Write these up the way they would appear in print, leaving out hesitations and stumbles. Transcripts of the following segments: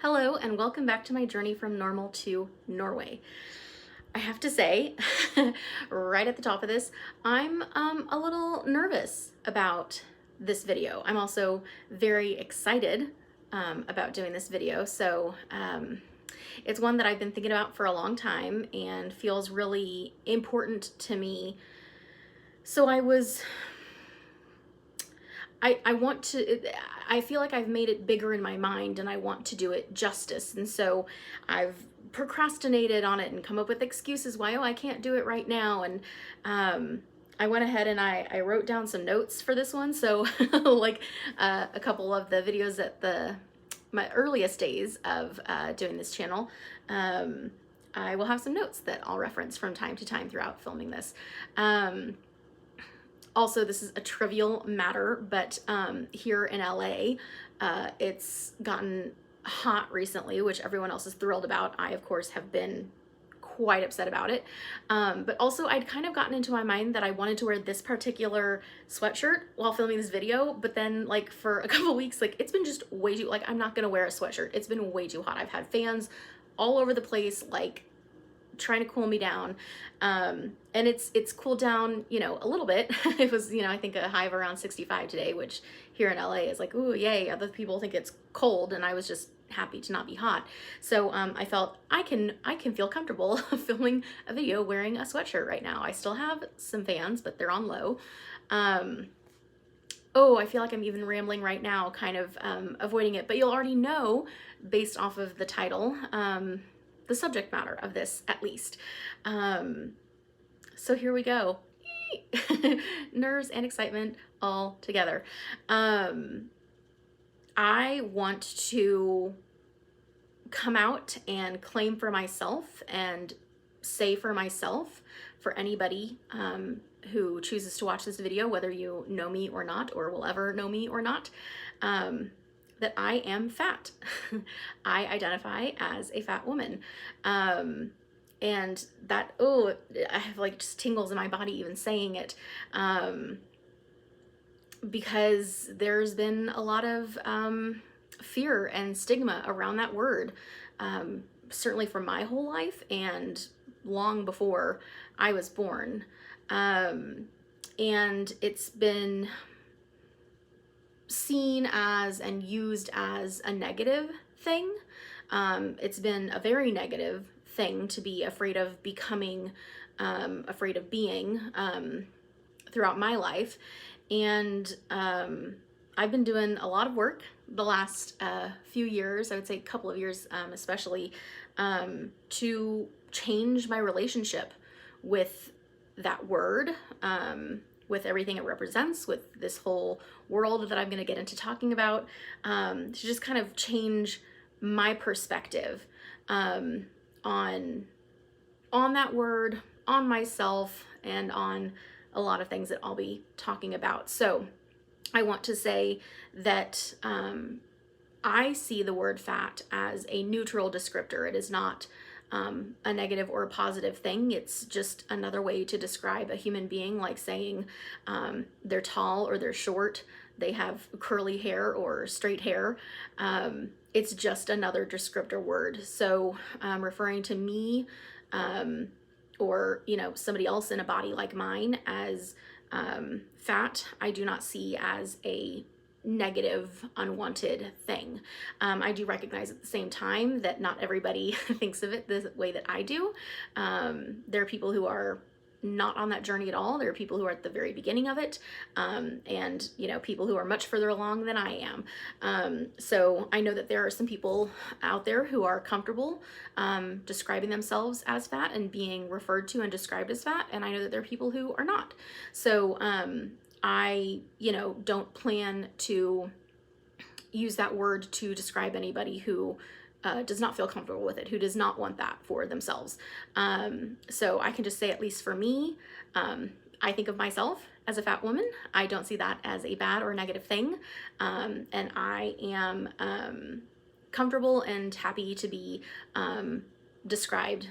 Hello and welcome back to my journey from normal to Norway. I have to say, right at the top of this, I'm a little nervous about this video. I'm also very excited about doing this video. So it's one that I've been thinking about for a long time and feels really important to me. So I feel like I've made it bigger in my mind and I want to do it justice. And so I've procrastinated on it and come up with excuses why, I can't do it right now. And I went ahead and I wrote down some notes for this one. So like a couple of the videos at my earliest days of doing this channel, I will have some notes that I'll reference from time to time throughout filming this. Also, this is a trivial matter, but here in LA, it's gotten hot recently, which everyone else is thrilled about. I, of course, have been quite upset about it. But also, I'd kind of gotten into my mind that I wanted to wear this particular sweatshirt while filming this video, but then, like, for a couple weeks, like, it's been just way too, like, I'm not gonna wear a sweatshirt. It's been way too hot. I've had fans all over the place, like, trying to cool me down. And it's cooled down, you know, a little bit. It was, you know, I think a high of around 65 today, which here in LA is like, ooh, yay. Other people think it's cold, and I was just happy to not be hot. So I felt I can feel comfortable filming a video wearing a sweatshirt right now. I still have some fans, but they're on low. Oh, I feel like I'm even rambling right now, kind of avoiding it, but you'll already know based off of the title, the subject matter of this, at least. So here we go. Nerves and excitement all together. I want to come out and claim for myself and say for myself, for anybody who chooses to watch this video, whether you know me or not, or will ever know me or not, that I am fat. I identify as a fat woman. And that, oh, I have like just tingles in my body even saying it, because there's been a lot of fear and stigma around that word, certainly for my whole life and long before I was born. And it's been seen as and used as a negative thing. It's been a very negative thing to be afraid of becoming, afraid of being, throughout my life. And I've been doing a lot of work the last few years, I would say a couple of years especially, to change my relationship with that word, with everything it represents, with this whole world that I'm going to get into talking about, to just kind of change my perspective on that word, on myself, and on a lot of things that I'll be talking about. So I want to say that I see the word fat as a neutral descriptor. It is not a negative or a positive thing. It's just another way to describe a human being, like saying they're tall or they're short, they have curly hair or straight hair. It's just another descriptor word. So referring to me or, you know, somebody else in a body like mine as fat, I do not see as a negative, unwanted thing. I do recognize at the same time that not everybody thinks of it the way that I do. There are people who are not on that journey at all. There are people who are at the very beginning of it, and, you know, people who are much further along than I am. So I know that there are some people out there who are comfortable describing themselves as fat and being referred to and described as fat, and I know that there are people who are not. So I, you know, don't plan to use that word to describe anybody who does not feel comfortable with it, who does not want that for themselves. So I can just say, at least for me, I think of myself as a fat woman. I don't see that as a bad or negative thing. And I am comfortable and happy to be described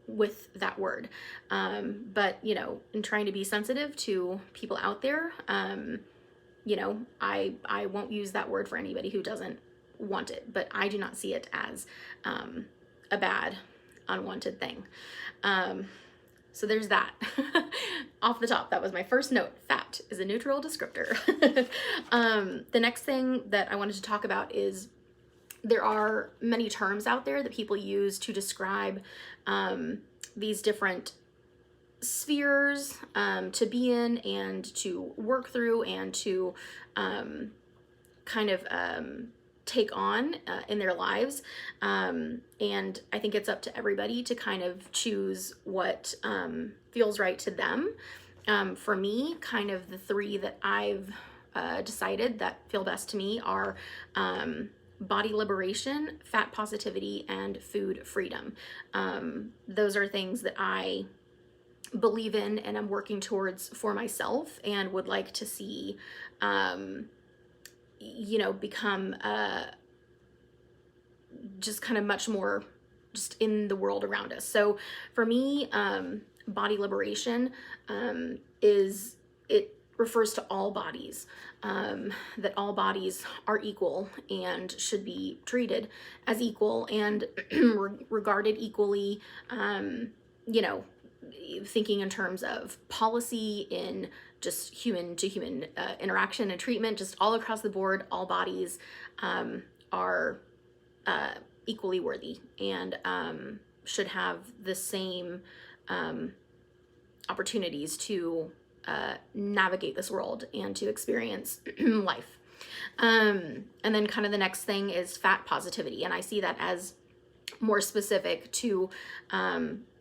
with that word. But, you know, in trying to be sensitive to people out there, you know, I won't use that word for anybody who doesn't want it, but I do not see it as a bad, unwanted thing. So there's that. Off the top, that was my first note. Fat is a neutral descriptor. The next thing that I wanted to talk about is there are many terms out there that people use to describe these different spheres to be in and to work through and to kind of take on in their lives. And I think it's up to everybody to kind of choose what feels right to them. For me, kind of the three that I've decided that feel best to me are body liberation, fat positivity, and food freedom. Those are things that I believe in and I'm working towards for myself and would like to see become just kind of much more just in the world around us. So for me, body liberation it refers to all bodies, that all bodies are equal and should be treated as equal and regarded equally, thinking in terms of policy, in just human to human interaction and treatment, just all across the board, all bodies are equally worthy and should have the same opportunities to navigate this world and to experience life. And then kind of the next thing is fat positivity. And I see that as more specific to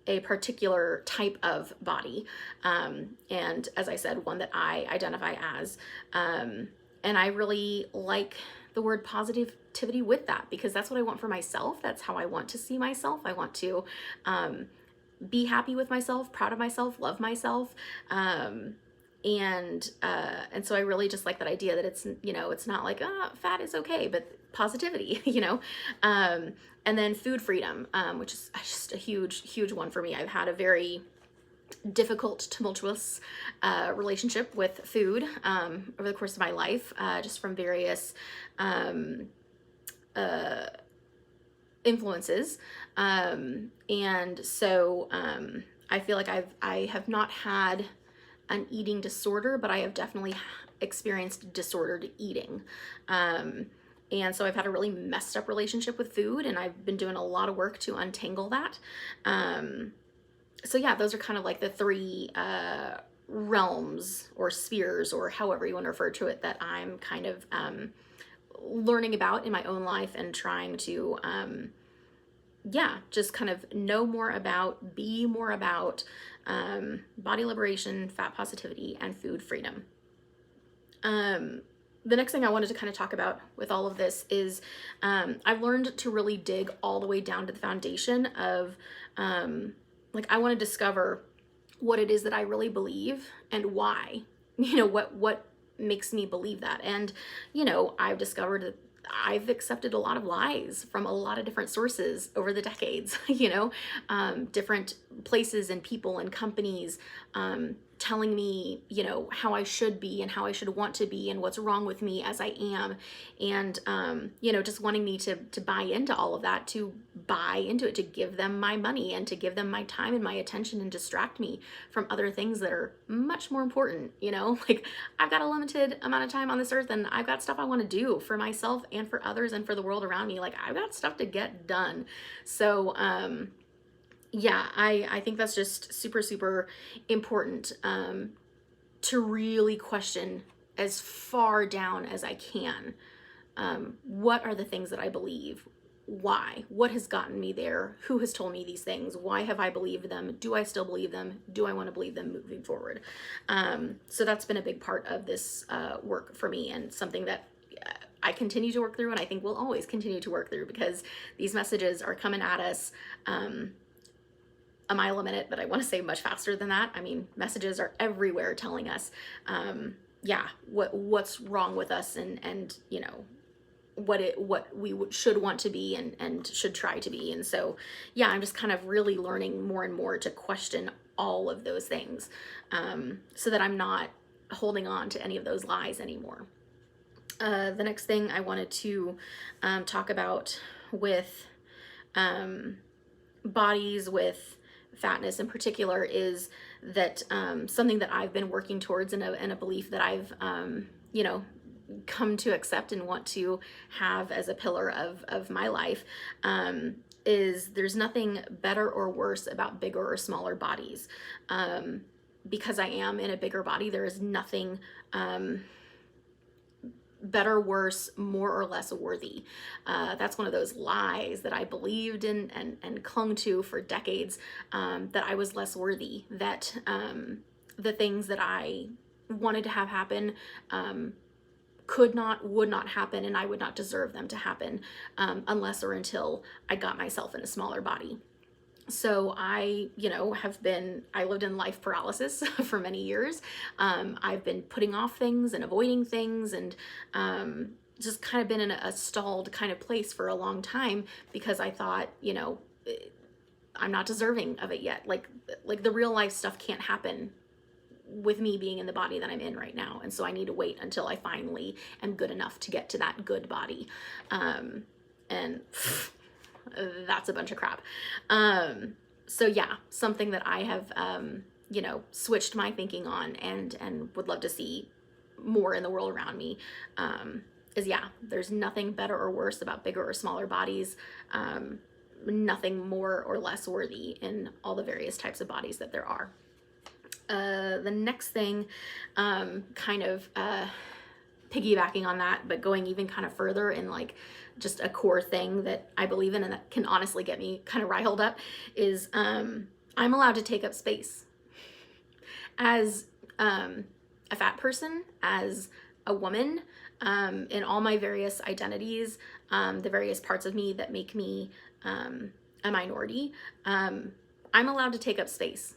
a particular type of body. And as I said, one that I identify as. And I really like the word positivity with that, because that's what I want for myself. That's how I want to see myself. I want to be happy with myself, proud of myself, love myself. And so I really just like that idea that it's, it's not like, fat is okay, but positivity, and then food freedom, which is just a huge, huge one for me. I've had a very difficult, tumultuous relationship with food over the course of my life, just from various influences. And so I feel like I have not had an eating disorder, but I have definitely experienced disordered eating. And so I've had a really messed up relationship with food, and I've been doing a lot of work to untangle that. So yeah, those are kind of like the three realms or spheres, or however you want to refer to it, that I'm kind of learning about in my own life and trying to, just kind of know more about, be more about body liberation, fat positivity, and food freedom. The next thing I wanted to kind of talk about with all of this is I've learned to really dig all the way down to the foundation of I want to discover what it is that I really believe and why, what makes me believe that. And, I've discovered that I've accepted a lot of lies from a lot of different sources over the decades, different places and people and companies telling me, how I should be and how I should want to be and what's wrong with me as I am. And, just wanting me to buy into all of that, to buy into it, to give them my money and to give them my time and my attention and distract me from other things that are much more important. I've got a limited amount of time on this earth, and I've got stuff I want to do for myself and for others and for the world around me. I've got stuff to get done. So, I think that's just super, super important to really question as far down as I can. What are the things that I believe? Why? What has gotten me there? Who has told me these things? Why have I believed them? Do I still believe them? Do I want to believe them moving forward? So that's been a big part of this work for me, and something that I continue to work through, and I think we'll always continue to work through, because these messages are coming at us a mile a minute, but I want to say much faster than that. I mean, messages are everywhere telling us, what's wrong with us, and what we should want to be and should try to be. And so, I'm just kind of really learning more and more to question all of those things, so that I'm not holding on to any of those lies anymore. The next thing I wanted to talk about with bodies, with fatness in particular, is that something that I've been working towards, and a belief that I've you know, come to accept and want to have as a pillar of my life, is there's nothing better or worse about bigger or smaller bodies. Because I am in a bigger body, there is nothing better, worse, more or less worthy. That's one of those lies that I believed in and clung to for decades, that I was less worthy, that the things that I wanted to have happen could not, would not happen, and I would not deserve them to happen unless or until I got myself in a smaller body. So I, I lived in life paralysis for many years. I've been putting off things and avoiding things, and just kind of been in a stalled kind of place for a long time, because I thought, I'm not deserving of it yet. Like the real life stuff can't happen with me being in the body that I'm in right now. And so I need to wait until I finally am good enough to get to that good body. And that's a bunch of crap. So yeah, something that I have, switched my thinking on, and would love to see more in the world around me, is there's nothing better or worse about bigger or smaller bodies. Nothing more or less worthy in all the various types of bodies that there are. The next thing, kind of piggybacking on that, but going even kind of further in like just a core thing that I believe in and that can honestly get me kind of riled up, is I'm allowed to take up space. As a fat person, as a woman, in all my various identities, the various parts of me that make me a minority, I'm allowed to take up space.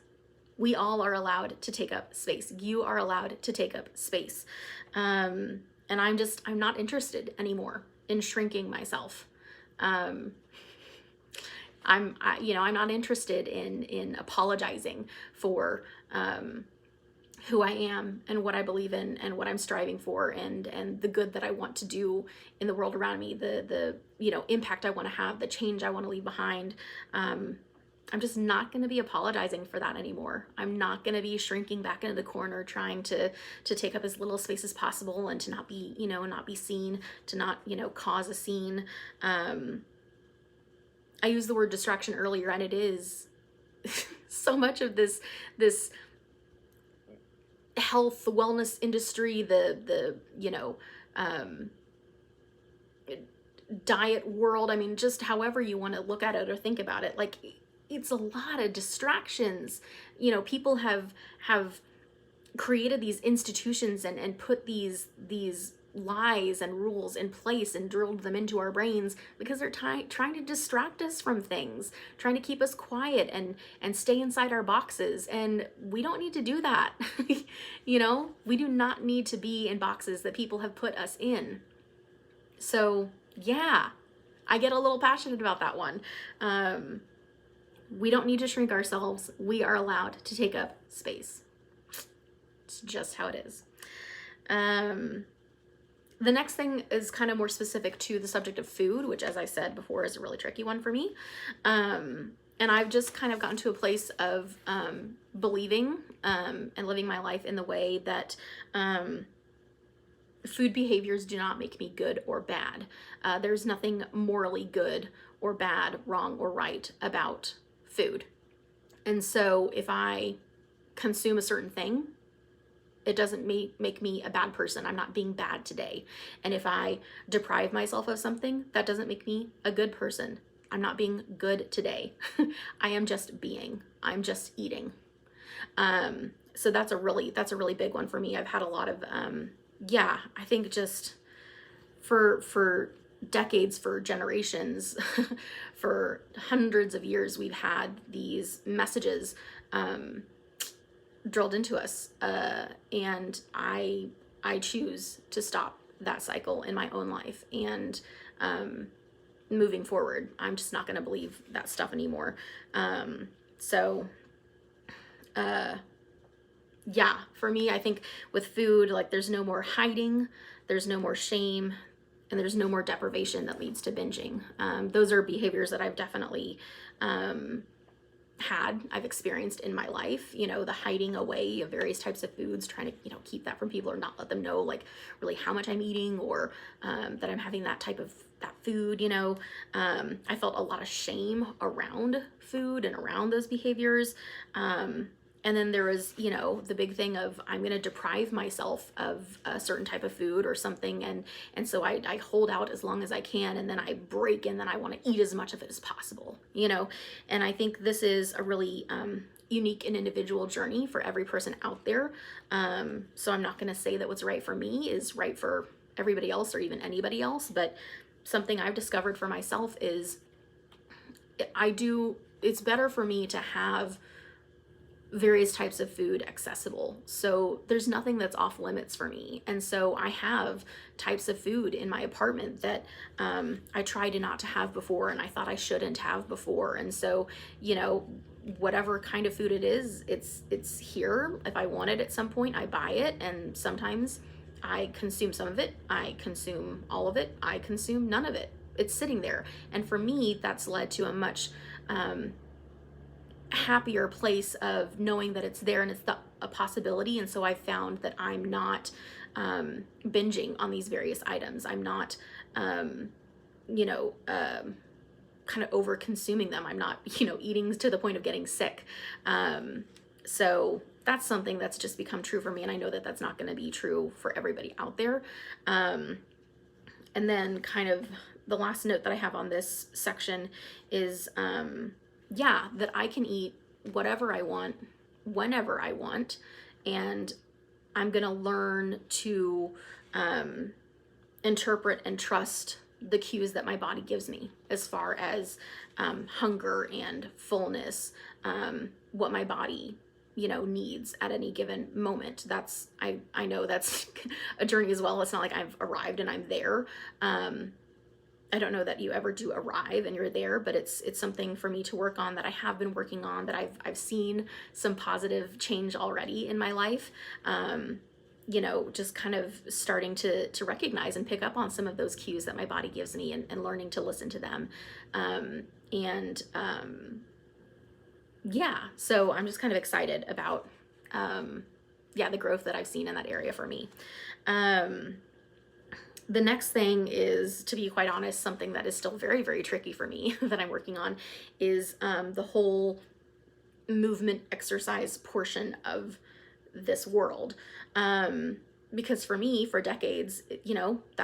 We all are allowed to take up space. You are allowed to take up space. And I'm not interested anymore in shrinking myself. I'm not interested in apologizing for who I am and what I believe in and what I'm striving for, and the good that I want to do in the world around me, the impact I want to have, the change I want to leave behind. I'm just not going to be apologizing for that anymore. I'm not going to be shrinking back into the corner trying to take up as little space as possible, and to not be, not be seen, to not, cause a scene. I used the word distraction earlier, and it is so much of this health, wellness industry, the diet world. I mean, just however you want to look at it or think about it, like, it's a lot of distractions. People have created these institutions and put these lies and rules in place and drilled them into our brains, because they're trying to distract us from things, trying to keep us quiet and stay inside our boxes. And we don't need to do that. We do not need to be in boxes that people have put us in. So yeah, I get a little passionate about that one. We don't need to shrink ourselves. We are allowed to take up space. It's just how it is. The next thing is kind of more specific to the subject of food, which, as I said before, is a really tricky one for me. And I've just kind of gotten to a place of believing and living my life in the way that food behaviors do not make me good or bad. There's nothing morally good or bad, wrong or right about food. And so if I consume a certain thing, it doesn't make me a bad person. I'm not being bad today. And if I deprive myself of something, that doesn't make me a good person. I'm not being good today. I am just being. I'm just eating. So that's a really big one for me. I've had a lot of I think just for decades, for generations, for hundreds of years, we've had these messages drilled into us, and I choose to stop that cycle in my own life. And moving forward, I'm just not going to believe that stuff anymore. For me, I think with food, like, there's no more hiding. there's no more shame, and there's no more deprivation that leads to binging. Those are behaviors that I've definitely I've experienced in my life, the hiding away of various types of foods, trying to, keep that from people or not let them know like really how much I'm eating, or that I'm having that food, I felt a lot of shame around food and around those behaviors. And then there was, the big thing of I'm going to deprive myself of a certain type of food or something. And so I hold out as long as I can, and then I break, and then I want to eat as much of it as possible, And I think this is a really unique and individual journey for every person out there. So I'm not going to say that what's right for me is right for everybody else or even anybody else. But something I've discovered for myself is it's better for me to have various types of food accessible. So there's nothing that's off limits for me. And so I have types of food in my apartment that I tried not to have before, and I thought I shouldn't have before. And so, whatever kind of food it is, it's here. If I want it at some point, I buy it. And sometimes I consume some of it, I consume all of it, I consume none of it. It's sitting there. And for me, that's led to a much happier place of knowing that it's there and it's a possibility. And so I found that I'm not binging on these various items. I'm not, kind of over consuming them. I'm not, eating to the point of getting sick. So that's something that's just become true for me. And I know that that's not going to be true for everybody out there. And then kind of the last note that I have on this section is, that I can eat whatever I want, whenever I want, and I'm gonna learn to interpret and trust the cues that my body gives me as far as hunger and fullness, what my body needs at any given moment. I know that's a journey as well. It's not like I've arrived and I'm there. I don't know that you ever do arrive and you're there, but it's something for me to work on, that I have been working on, that I've seen some positive change already in my life. Just kind of starting to recognize and pick up on some of those cues that my body gives me, and learning to listen to them. So I'm just kind of excited about, the growth that I've seen in that area for me. The next thing is, to be quite honest, something that is still very, very tricky for me that I'm working on is the whole movement exercise portion of this world. Because for me, for decades, it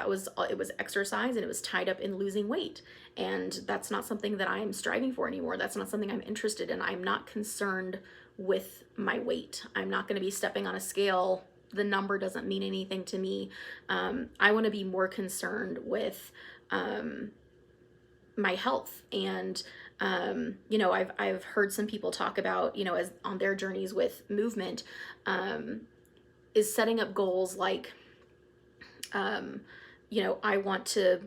was exercise, and it was tied up in losing weight. And that's not something that I'm striving for anymore. That's not something I'm interested in. I'm not concerned with my weight. I'm not going to be stepping on a scale. The number doesn't mean anything to me. I want to be more concerned with my health. And I've heard some people talk about, as on their journeys with movement, is setting up goals like, I want to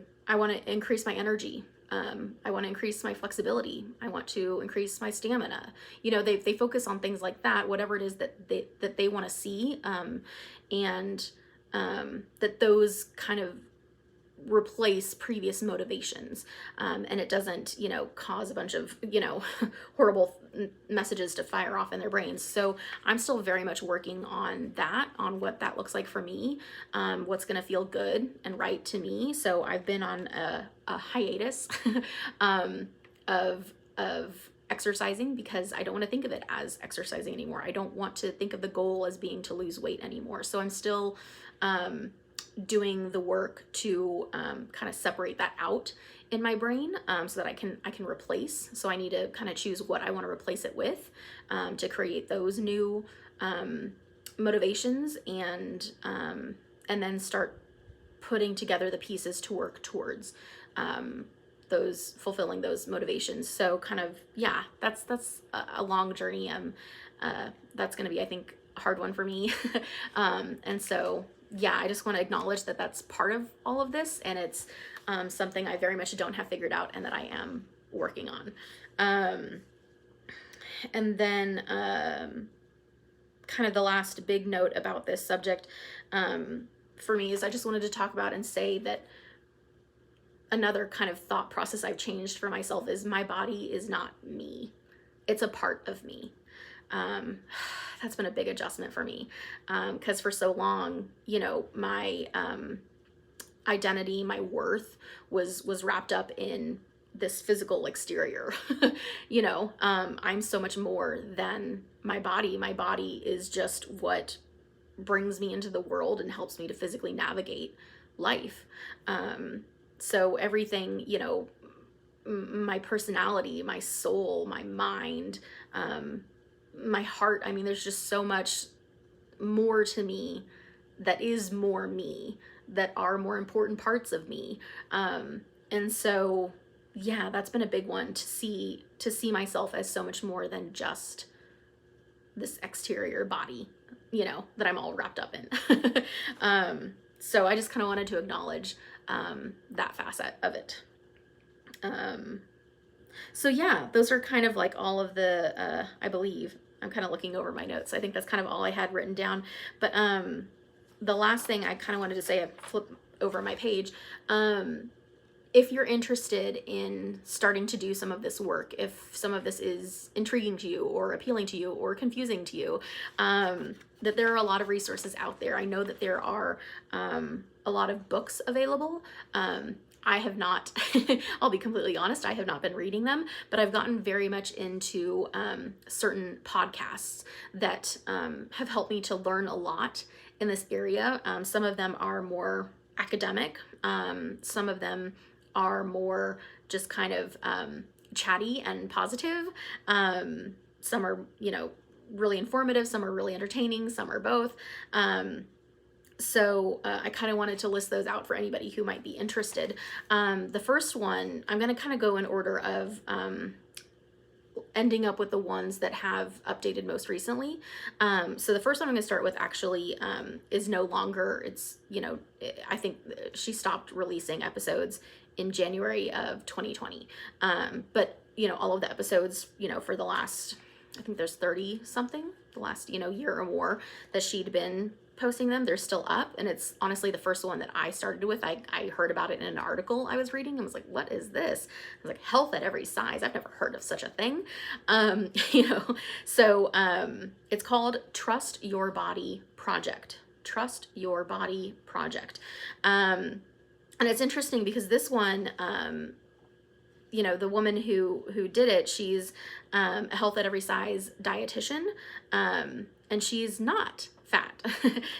increase my energy. I want to increase my flexibility. I want to increase my stamina. They focus on things like that, whatever it is that they want to see, and that those kind of replace previous motivations, and it doesn't cause a bunch of horrible messages to fire off in their brains. So I'm still very much working on what that looks like for me, what's going to feel good and right to me. So I've been on a hiatus of exercising, because I don't want to think of it as exercising anymore. I don't want to think of the goal as being to lose weight anymore. So I'm still doing the work to kind of separate that out in my brain, so that I can replace. So I need to kind of choose what I want to replace it with, to create those new motivations, and then start putting together the pieces to work towards fulfilling those motivations. So kind of, that's a long journey. That's going to be, I think, a hard one for me. And so, I just want to acknowledge that that's part of all of this, and it's something I very much don't have figured out, and that I am working on. And then kind of the last big note about this subject, for me is I just wanted to talk about and say that another kind of thought process I've changed for myself is my body is not me. It's a part of me. That's been a big adjustment for me. Because for so long, you know, my identity, my worth was wrapped up in this physical exterior. You know, I'm so much more than my body. My body is just what brings me into the world and helps me to physically navigate life. So everything, you know, my personality, my soul, my mind, my heart, I mean, there's just so much more to me that is more me, that are more important parts of me. And so, yeah, that's been a big one, to see myself as so much more than just this exterior body, you know, that I'm all wrapped up in. So I just kind of wanted to acknowledge that facet of it. So yeah, those are kind of like all of the, I believe, I'm kind of looking over my notes. I think that's kind of all I had written down. But the last thing I kind of wanted to say, I flip over my page. If you're interested in starting to do some of this work, if some of this is intriguing to you or appealing to you or confusing to you, that there are a lot of resources out there. I know that there are a lot of books available. I have not, I'll be completely honest, I have not been reading them, but I've gotten very much into certain podcasts that have helped me to learn a lot in this area. Some of them are more academic. Some of them are more just kind of chatty and positive. Some are, you know, really informative. Some are really entertaining. Some are both. So I kind of wanted to list those out for anybody who might be interested. The first one, I'm going to kind of go in order of ending up with the ones that have updated most recently. So the first one I'm going to start with actually is no longer, it's, you know, I think she stopped releasing episodes in January of 2020. But, you know, all of the episodes, you know, for the last, I think there's 30 something, the last, you know, year or more that she'd been posting them, they're still up. And it's honestly the first one that I started with. I heard about it in an article I was reading and was like, what is this? I was like, health at every size. I've never heard of such a thing. You know, so it's called Trust Your Body Project. Trust Your Body Project. And it's interesting because this one, you know, the woman who did it, she's a health at every size dietitian, and she's not fat.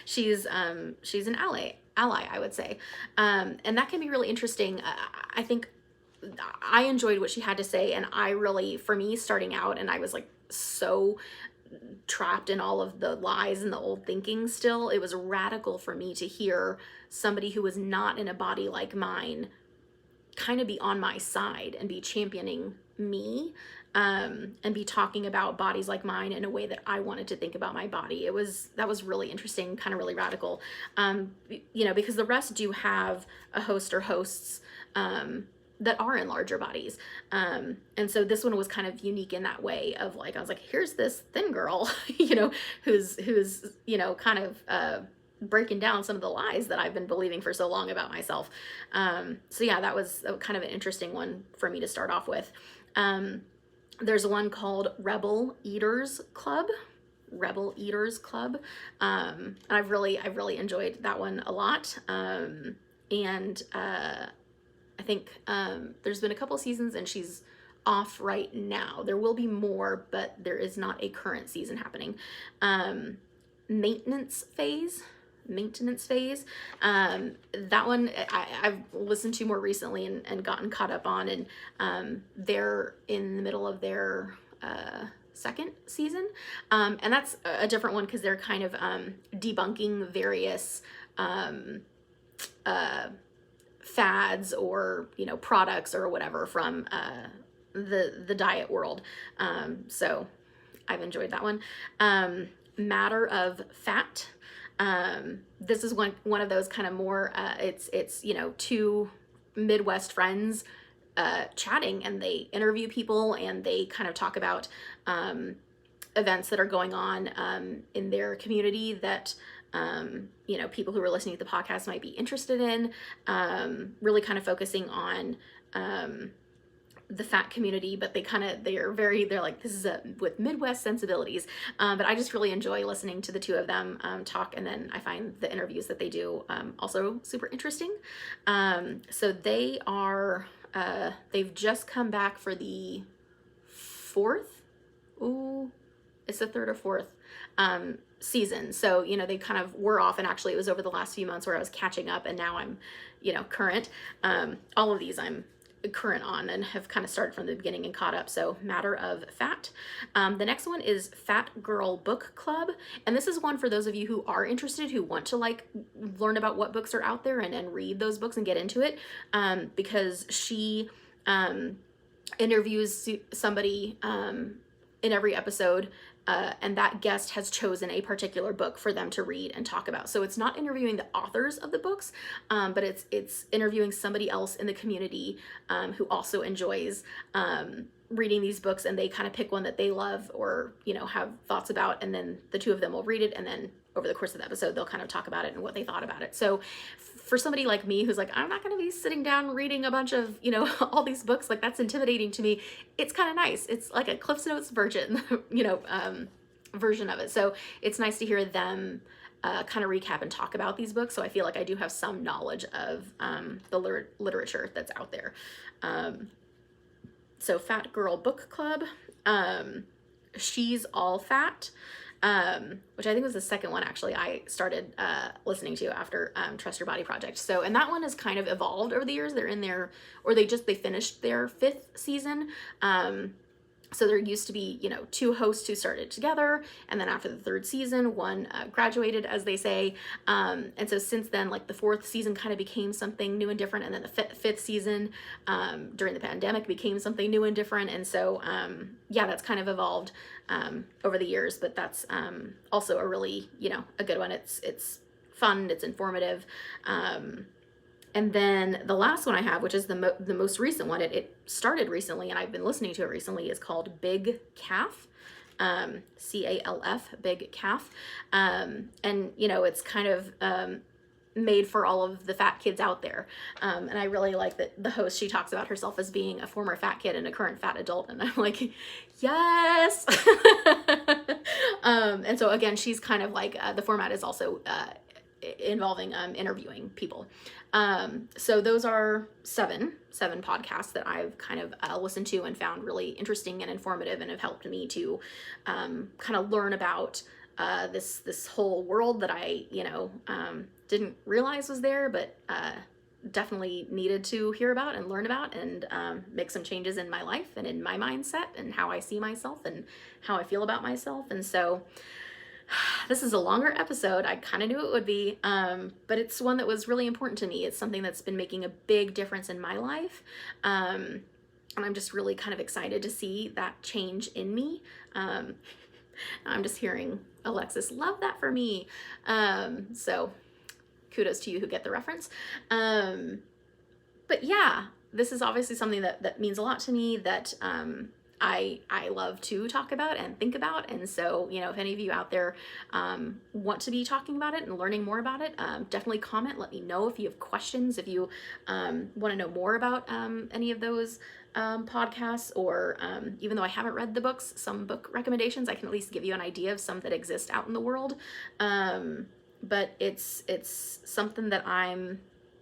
she's an ally, I would say. And that can be really interesting. I think I enjoyed what she had to say, and I really, for me, starting out, and I was like so trapped in all of the lies and the old thinking still, it was radical for me to hear somebody who was not in a body like mine kind of be on my side and be championing me, and be talking about bodies like mine in a way that I wanted to think about my body. That was really interesting, kind of really radical, you know, because the rest do have a host or hosts that are in larger bodies. And so this one was kind of unique in that way of like, I was like, here's this thin girl, you know, who's, you know, kind of breaking down some of the lies that I've been believing for so long about myself. So yeah, that was kind of an interesting one for me to start off with. There's one called Rebel Eaters Club. And I've really enjoyed that one a lot. And I think there's been a couple seasons and she's off right now. There will be more, but there is not a current season happening. Maintenance phase. That one I've listened to more recently and gotten caught up on, and they're in the middle of their second season, and that's a different one because they're kind of debunking various fads or, you know, products or whatever from the diet world. So I've enjoyed that one. Matter of Fat. This is one of those kind of more, it's, you know, two Midwest friends, chatting, and they interview people and they kind of talk about, events that are going on, in their community that, people who are listening to the podcast might be interested in, really kind of focusing on the fat community, but they're like, this is with Midwest sensibilities. But I just really enjoy listening to the two of them talk, and then I find the interviews that they do also super interesting. So they've just come back for the fourth, it's the third or fourth season. So, they kind of were off, and actually it was over the last few months where I was catching up, and now I'm, current. All of these I'm current on and have kind of started from the beginning and caught up. So Matter of Fat. The next one is Fat Girl Book Club. And this is one for those of you who are interested, who want to learn about what books are out there and read those books and get into it. Because she interviews somebody in every episode, and that guest has chosen a particular book for them to read and talk about. So it's not interviewing the authors of the books, but it's interviewing somebody else in the community who also enjoys reading these books, and they kind of pick one that they love or have thoughts about, and then the two of them will read it, and then over the course of the episode they'll kind of talk about it and what they thought about it. So for somebody like me who's like, I'm not going to be sitting down reading a bunch of all these books, like that's intimidating to me, it's kind of nice. It's like a Cliff's Notes version version of it. So it's nice to hear them kind of recap and talk about these books. So I feel like I do have some knowledge of the literature that's out there. So Fat Girl Book Club, She's All Fat, which I think was the second one actually I started listening to after Trust Your Body Project. So, and that one has kind of evolved over the years. They're in their, or they finished their 5th season. So there used to be, two hosts who started together, and then after the 3rd season, one graduated, as they say. And so since then, like the 4th season kind of became something new and different, and then the 5th season during the pandemic became something new and different. And so, that's kind of evolved over the years, but that's also a really, a good one. It's fun, it's informative. And then the last one I have, which is the most recent one, it started recently and I've been listening to it recently, is called Big Calf, C-A-L-F, Big Calf. And, it's kind of made for all of the fat kids out there. And I really like that the host, she talks about herself as being a former fat kid and a current fat adult. And I'm like, yes. And so again, she's kind of like, the format is also involving interviewing people. So those are seven podcasts that I've kind of listened to and found really interesting and informative, and have helped me to kind of learn about this whole world that I didn't realize was there, but definitely needed to hear about and learn about, and make some changes in my life and in my mindset and how I see myself and how I feel about myself. And so this is a longer episode. I kind of knew it would be, but it's one that was really important to me. It's something that's been making a big difference in my life. And I'm just really kind of excited to see that change in me. I'm just hearing Alexis, love that for me. So kudos to you who get the reference. But yeah, this is obviously something that means a lot to me, that I love to talk about and think about. And so, if any of you out there want to be talking about it and learning more about it, definitely comment. Let me know if you have questions, if you want to know more about any of those podcasts, or even though I haven't read the books, some book recommendations, I can at least give you an idea of some that exist out in the world. But it's something that I'm,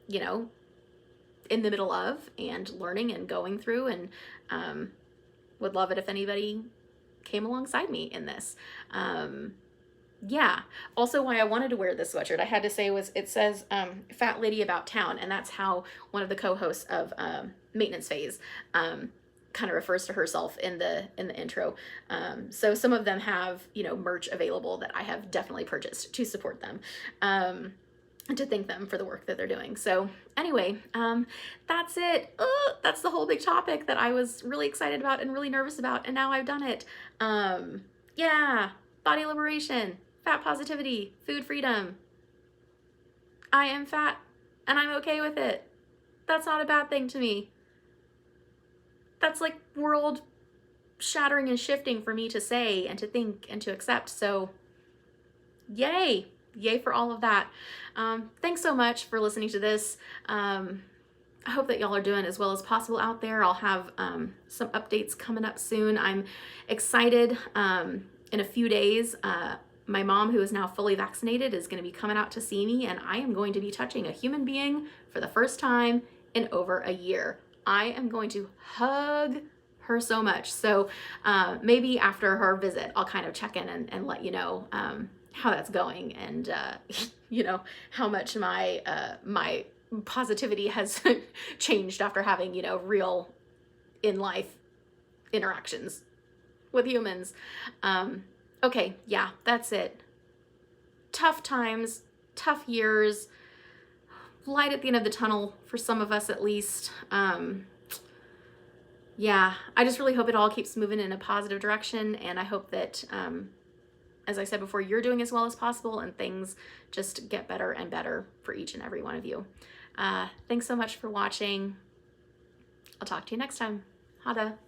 in the middle of and learning and going through, and would love it if anybody came alongside me in this. Also, why I wanted to wear this sweatshirt, I had to say, was it says Fat Lady About Town, and that's how one of the co-hosts of Maintenance Phase kind of refers to herself in the intro. So some of them have merch available that I have definitely purchased to support them, and to thank them for the work that they're doing. So anyway, that's it. That's the whole big topic that I was really excited about and really nervous about, and now I've done it. Body liberation, fat positivity, food freedom. I am fat and I'm okay with it. That's not a bad thing to me. That's like world shattering and shifting for me to say and to think and to accept. So yay. yay for all of that. Thanks so much for listening to this. I hope that y'all are doing as well as possible out there. I'll have some updates coming up soon. I'm excited. In a few days, my mom, who is now fully vaccinated, is going to be coming out to see me, and I am going to be touching a human being for the first time in over a year. I am going to hug her so much. So maybe after her visit, I'll kind of check in and let you know how that's going, and you know, how much my positivity has changed after having, you know, real in life interactions with humans. Okay, yeah, that's it. Tough times, tough years, light at the end of the tunnel for some of us at least. Yeah, I just really hope it all keeps moving in a positive direction, and I hope that as I said before, you're doing as well as possible, and things just get better and better for each and every one of you. Thanks so much for watching. I'll talk to you next time. Ha det.